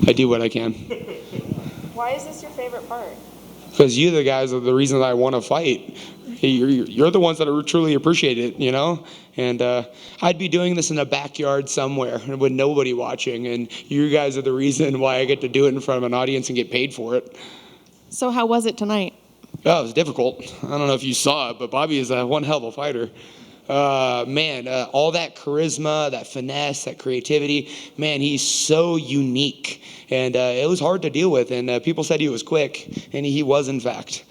I do what I can. Why is this your favorite part? Because you the guys are the reason that I want to fight. You're the ones that truly appreciate it, you know? And I'd be doing this in a backyard somewhere with nobody watching, and you guys are the reason why I get to do it in front of an audience and get paid for it. So how was it tonight? Oh, it was difficult. I don't know if you saw it, but Bobby is one hell of a fighter. All that charisma, that finesse, that creativity, man, he's so unique. And it was hard to deal with, and people said he was quick, and he was, in fact.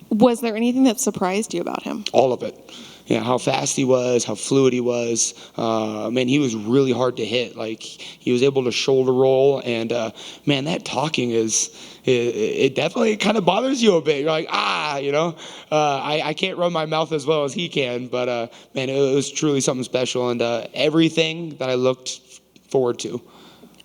Was there anything that surprised you about him? All of it. Yeah, how fast he was, how fluid he was. Man, he was really hard to hit. Like, he was able to shoulder roll, and man, that talking it definitely kind of bothers you a bit. You're like, you know. I can't run my mouth as well as he can, but man, it was truly something special, and everything that I looked forward to.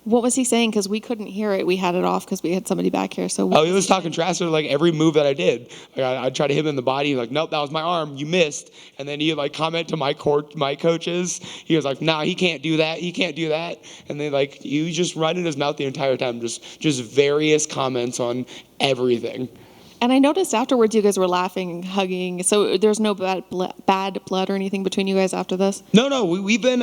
What was he saying? Because we couldn't hear it. We had it off because we had somebody back here. So he was talking trash to like every move that I did. Like, I'd try to hit him in the body. He's like, nope, that was my arm. You missed. And then he'd like comment to my coaches. He was like, nah, he can't do that. He can't do that. And then like he was just running his mouth the entire time. Just various comments on everything. And I noticed afterwards you guys were laughing and hugging. So there's no bad blood or anything between you guys after this? No. We've been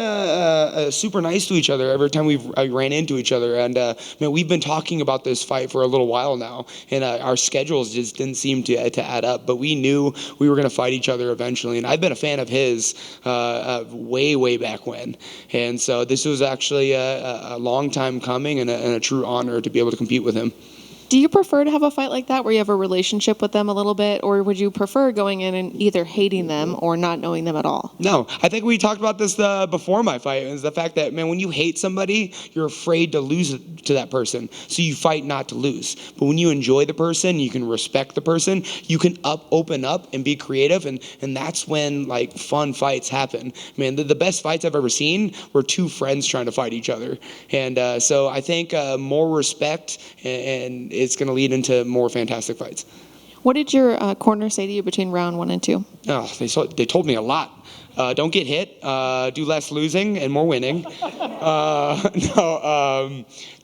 super nice to each other every time I ran into each other. And man, we've been talking about this fight for a little while now. And our schedules just didn't seem to add up. But we knew we were going to fight each other eventually. And I've been a fan of his way back when. And so this was actually a long time coming and a true honor to be able to compete with him. Do you prefer to have a fight like that where you have a relationship with them a little bit, or would you prefer going in and either hating them or not knowing them at all? No, I think we talked about this before my fight. Is the fact that, man, when you hate somebody, you're afraid to lose to that person. So you fight not to lose. But when you enjoy the person, you can respect the person, you can open up and be creative, and that's when like fun fights happen. Man, the best fights I've ever seen were two friends trying to fight each other. And so I think more respect and it's going to lead into more fantastic fights. What did your corner say to you between round 1 and 2? Oh, they told me a lot. Don't get hit. Do less losing and more winning.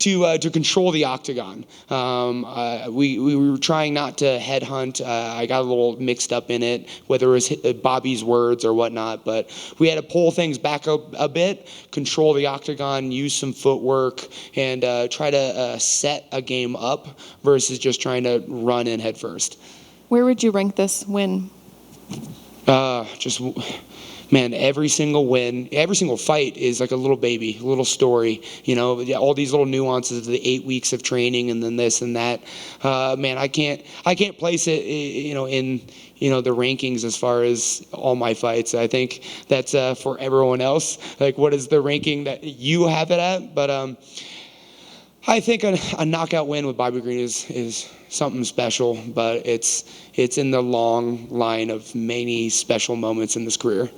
To control the octagon. We were trying not to headhunt. I got a little mixed up in it, whether it was Bobby's words or whatnot. But we had to pull things back a bit, control the octagon, use some footwork, and try to set a game up versus just trying to run in head first. Where would you rank this win? Man, every single win, every single fight is like a little baby, a little story. You know, all these little nuances of the 8 weeks of training and then this and that. Man, I can't place it, in the rankings as far as all my fights. I think that's for everyone else. Like, what is the ranking that you have it at? But I think a knockout win with Bobby Green is something special, but it's in the long line of many special moments in this career.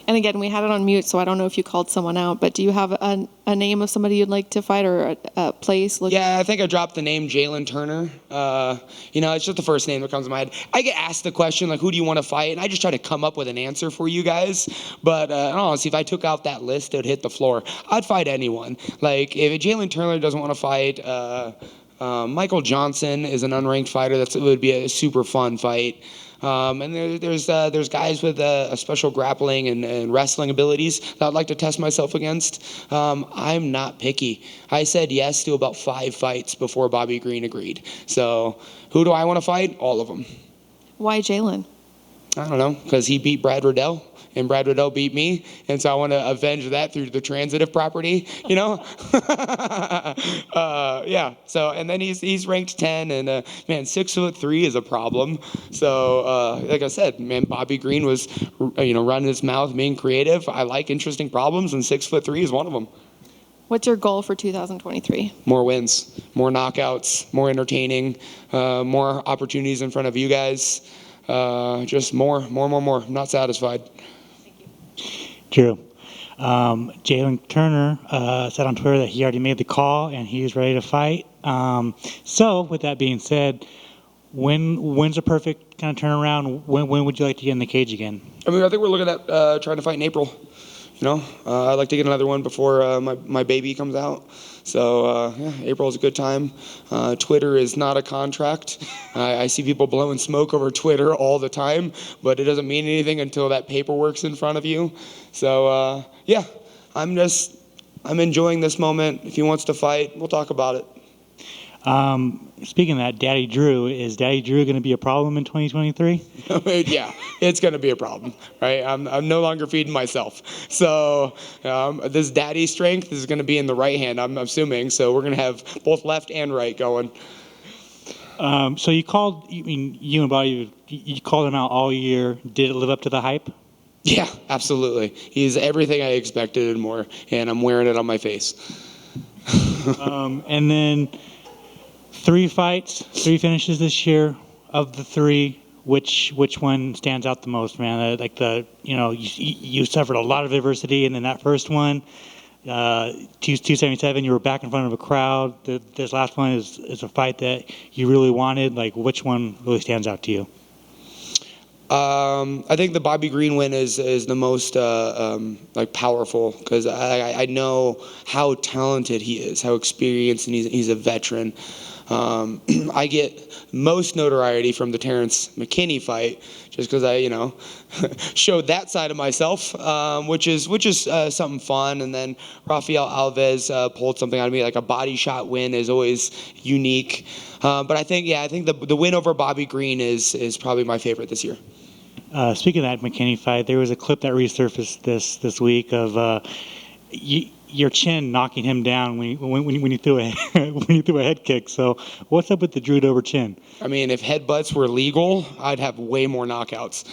And again, we had it on mute, so I don't know if you called someone out, but do you have a name of somebody you'd like to fight or a place? Yeah, I think I dropped the name Jalen Turner. It's just the first name that comes to my head. I get asked the question, like, who do you want to fight? And I just try to come up with an answer for you guys. But honestly, if I took out that list, it would hit the floor. I'd fight anyone. Like, if Jalen Turner doesn't want to fight, Michael Johnson is an unranked fighter. It would be a super fun fight. And there's guys with a special grappling and wrestling abilities that I'd like to test myself against. I'm not picky. I said yes to about 5 fights before Bobby Green agreed. So who do I want to fight? All of them. Why Jalen? I don't know, because he beat Brad Riddell. And Brad Riddell beat me, and so I want to avenge that through the transitive property, you know? Yeah, so, and then he's ranked 10, and man, 6'3" is a problem. So, like I said, man, Bobby Green was, running his mouth, being creative. I like interesting problems, and 6'3" is one of them. What's your goal for 2023? More wins, more knockouts, more entertaining, more opportunities in front of you guys. Just more. I'm not satisfied. True. Jalen Turner said on Twitter that he already made the call and he's ready to fight. So, with that being said, when's a perfect kind of turnaround? When would you like to get in the cage again? I mean, I think we're looking at trying to fight in April. I'd like to get another one before my baby comes out. So, yeah, April is a good time. Twitter is not a contract. I see people blowing smoke over Twitter all the time, but it doesn't mean anything until that paperwork's in front of you. So, yeah, I'm enjoying this moment. If he wants to fight, we'll talk about it. Speaking of that, is Daddy Drew going to be a problem in 2023? Yeah, it's going to be a problem, right? I'm no longer feeding myself. So this daddy strength is going to be in the right hand, I'm assuming. So we're going to have both left and right going. So you and Bobby, you called him out all year. Did it live up to the hype? Yeah, absolutely. He's everything I expected and more, and I'm wearing it on my face. And then 3 fights, 3 finishes this year. Of the 3, which one stands out the most, man? You suffered a lot of adversity, and then that first one, 277, you were back in front of a crowd. This last one is a fight that you really wanted. Like, which one really stands out to you? I think the Bobby Green win is the most powerful, because I know how talented he is, how experienced, and he's a veteran. I get most notoriety from the Terrence McKinney fight, just because I showed that side of myself, which is something fun. And then Rafael Alves pulled something out of me, like a body shot win is always unique. But I think the win over Bobby Green is probably my favorite this year. Speaking of that McKinney fight, there was a clip that resurfaced this week of your chin knocking him down when you threw a head kick. So what's up with the Drew Dober chin? I mean, if headbutts were legal, I'd have way more knockouts.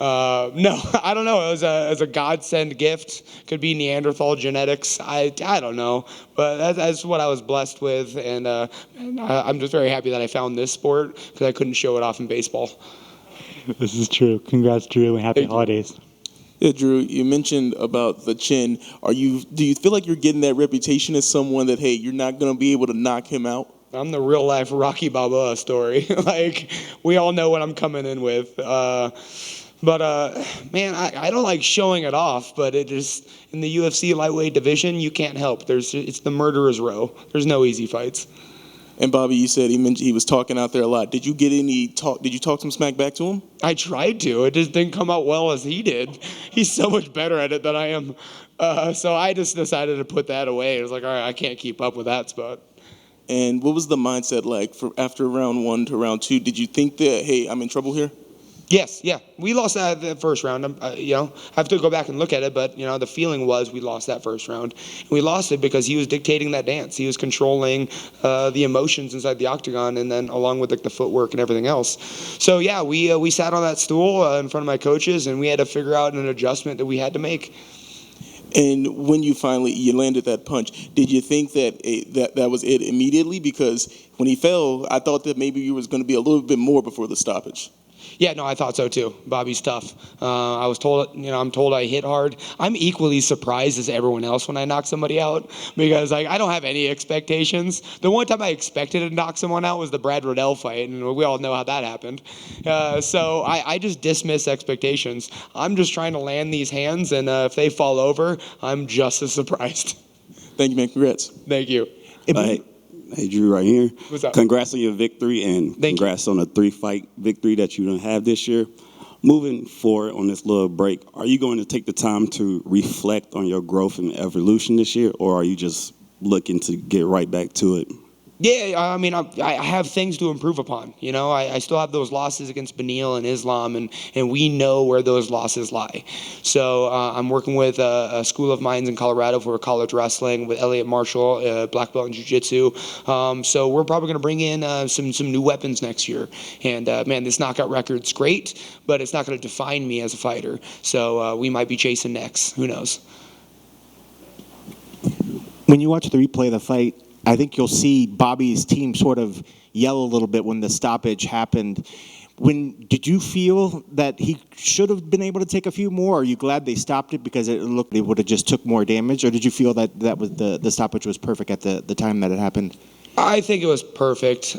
No, I don't know. It was a godsend gift. Could be Neanderthal genetics. I don't know, but that's what I was blessed with, and I'm just very happy that I found this sport, because I couldn't show it off in baseball. This is true. Congrats, Drew, and happy holidays. Yeah, Drew, you mentioned about the chin. Do you feel like you're getting that reputation as someone that, hey, you're not going to be able to knock him out? I'm the real life Rocky Balboa story. Like, we all know what I'm coming in with. But man, I don't like showing it off, but it is in the UFC lightweight division, you can't help. It's the murderer's row. There's no easy fights. And Bobby, you said he was talking out there a lot. Did you get any talk? Did you talk some smack back to him? I tried to. It just didn't come out well as he did. He's so much better at it than I am. So I just decided to put that away. It was like, all right, I can't keep up with that spot. And what was the mindset like after round 1 to round 2? Did you think that, hey, I'm in trouble here? Yes, yeah. We lost the first round. I have to go back and look at it, but the feeling was we lost that first round. And we lost it because he was dictating that dance. He was controlling the emotions inside the octagon, and then along with the footwork and everything else. So yeah, we sat on that stool in front of my coaches, and we had to figure out an adjustment that we had to make. And when you landed that punch, did you think that was it immediately? Because when he fell, I thought that maybe you was going to be a little bit more before the stoppage. Yeah, no, I thought so too. Bobby's tough. I was told, I'm told I hit hard. I'm equally surprised as everyone else when I knock somebody out, because I don't have any expectations. The one time I expected to knock someone out was the Brad Riddell fight, and we all know how that happened. So I just dismiss expectations. I'm just trying to land these hands, and if they fall over, I'm just as surprised. Thank you, man. Congrats. Thank you. Hey, Drew, right here. What's up? Congrats on your victory, and congrats on a 3-fight victory that you don't have this year. Moving forward on this little break, are you going to take the time to reflect on your growth and evolution this year, or are you just looking to get right back to it? Yeah, I mean, I have things to improve upon. I still have those losses against Beneil and Islam, and we know where those losses lie. So I'm working with a school of mines in Colorado for college wrestling with Elliot Marshall, black belt in jiu-jitsu. So we're probably going to bring in some new weapons next year. And man, this knockout record's great, but it's not going to define me as a fighter. So we might be chasing necks. Who knows? When you watch the replay of the fight, I think you'll see Bobby's team sort of yell a little bit when the stoppage happened. Did you feel that he should have been able to take a few more? Are you glad they stopped it because it looked they would have just took more damage? Or did you feel that was the stoppage was perfect at the time that it happened? I think it was perfect.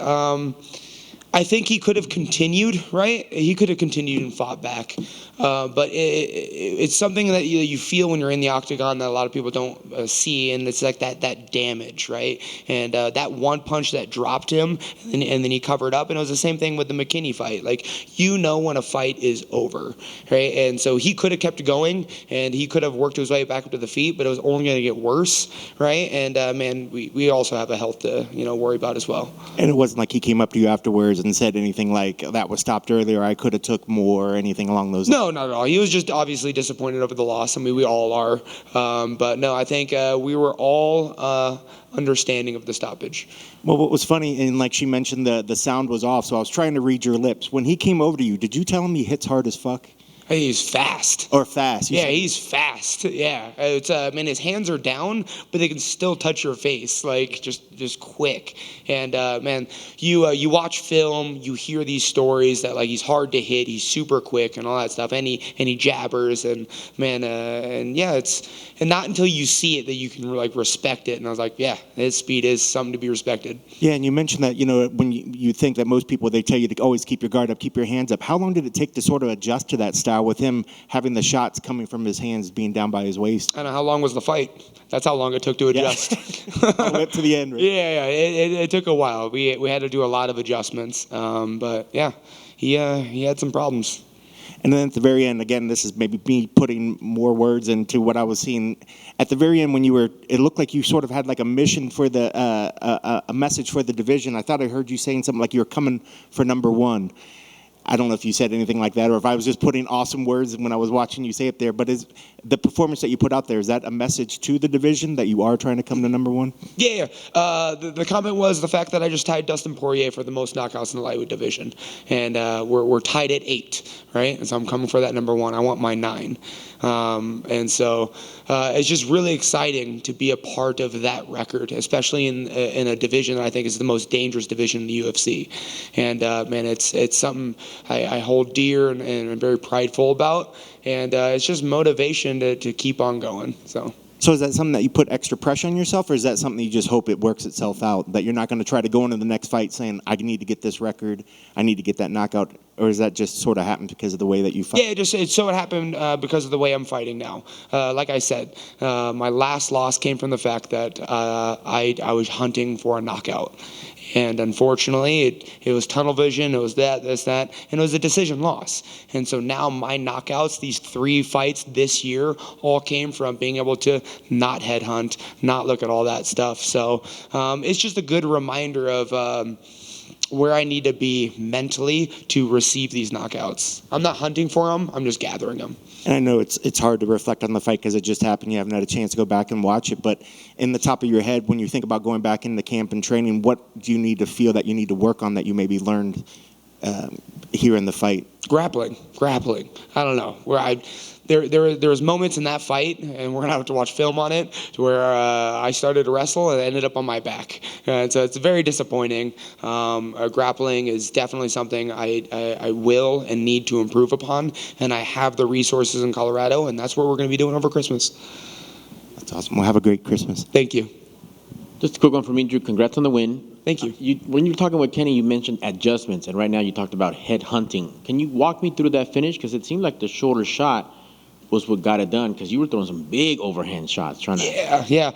I think he could have continued, right? He could have continued and fought back. But it's something that you feel when you're in the octagon that a lot of people don't see, and it's like that damage, right? And that one punch that dropped him, and then he covered up, and it was the same thing with the McKinney fight. Like, when a fight is over, right? And so he could have kept going, and he could have worked his way back up to the feet, but it was only going to get worse, right? And, man, we also have a health to, worry about as well. And it wasn't like he came up to you afterwards and said anything like, that was stopped earlier, I could have took more, or anything along those lines? No, not at all. He was just obviously disappointed over the loss. I mean, we all are. But no, I think we were all understanding of the stoppage. Well, what was funny, and like she mentioned, the sound was off, so I was trying to read your lips. When he came over to you, did you tell him he hits hard as fuck? Hey, he's fast. Or fast? Yeah, he's fast. Yeah, it's man, his hands are down, but they can still touch your face, like just quick. And man, you watch film, you hear these stories that like he's hard to hit, he's super quick, and all that stuff. And he jabbers, and man, and yeah, it's not until you see it that you can like respect it. And I was like, yeah, his speed is something to be respected. Yeah, and you mentioned that when you think that most people, they tell you to always keep your guard up, keep your hands up. How long did it take to sort of adjust to that style, with him having the shots coming from his hands being down by his waist? I don't know, how long was the fight? That's how long it took to adjust. All the way up to the end, right? Yeah, it took a while. We had to do a lot of adjustments, but yeah, he had some problems. And then at the very end, again, this is maybe me putting more words into what I was seeing. At the very end, when it looked like you sort of had like a mission for a message for the division. I thought I heard you saying something like you were coming for number one. I don't know if you said anything like that, or if I was just putting awesome words when I was watching you say it there. But is the performance that you put out there, is that a message to the division that you are trying to come to number one? Yeah. The comment was the fact that I just tied Dustin Poirier for the most knockouts in the lightweight division, and we're tied at 8, right? And so I'm coming for that number one. I want my 9, and so it's just really exciting to be a part of that record, especially in a division that I think is the most dangerous division in the UFC. And man, it's something I hold dear and I'm very prideful about, and it's just motivation to keep on going. So is that something that you put extra pressure on yourself, or is that something you just hope it works itself out, that you're not going to try to go into the next fight saying, I need to get this record, I need to get that knockout, or is that just sort of happened because of the way that you fight? Yeah, it happened because of the way I'm fighting now. Like I said, my last loss came from the fact that I was hunting for a knockout. And unfortunately, it was tunnel vision, it was this, that, and it was a decision loss. And so now my knockouts, these 3 fights this year, all came from being able to not headhunt, not look at all that stuff. So it's just a good reminder of where I need to be mentally to receive these knockouts. I'm not hunting for them, I'm just gathering them. And I know it's hard to reflect on the fight because it just happened. You haven't had a chance to go back and watch it. But in the top of your head, when you think about going back into camp and training, what do you need to feel that you need to work on that you maybe learned here in the fight? Grappling. I don't know. There was moments in that fight, and we're gonna have to watch film on it, where I started to wrestle and ended up on my back. And so it's very disappointing. Grappling is definitely something I will and need to improve upon, and I have the resources in Colorado, and that's what we're gonna be doing over Christmas. That's awesome. Well, have a great Christmas. Thank you. Just a quick one from me, Drew. Congrats on the win. Thank you. When you were talking with Kenny, you mentioned adjustments, and right now you talked about head hunting. Can you walk me through that finish? Because it seemed like the shorter shot was what got it done, because you were throwing some big overhand shots. Yeah.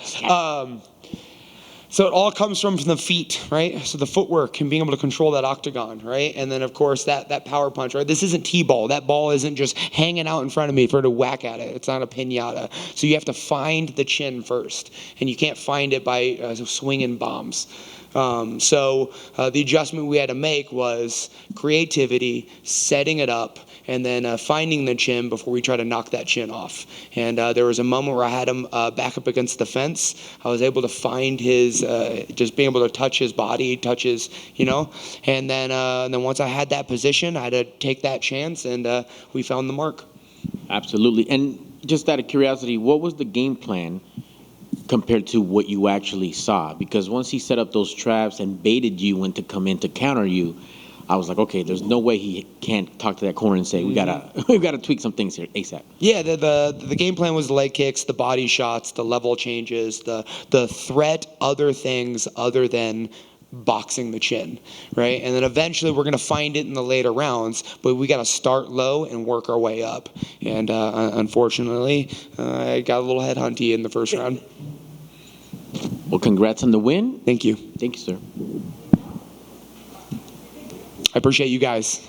So it all comes from the feet, right? So the footwork and being able to control that octagon, right? And then, of course, that power punch, right? This isn't T-ball. That ball isn't just hanging out in front of me for her to whack at it. It's not a piñata. So you have to find the chin first, and you can't find it by swinging bombs. So the adjustment we had to make was creativity, setting it up, and then finding the chin before we try to knock that chin off. And there was a moment where I had him back up against the fence. I was able to find his, just being able to touch his body, touch his, and then once I had that position, I had to take that chance, and we found the mark. Absolutely. And just out of curiosity, what was the game plan compared to what you actually saw? Because once he set up those traps and baited you when to come in to counter you, I was like, okay, there's no way he can't talk to that corner and say, we gotta tweak some things here ASAP. Yeah, the game plan was the leg kicks, the body shots, the level changes, the threat, other things other than boxing the chin, right? And then eventually we're going to find it in the later rounds, but we got to start low and work our way up. And unfortunately, I got a little headhunty in the first round. Well, congrats on the win. Thank you. Thank you, sir. I appreciate you guys.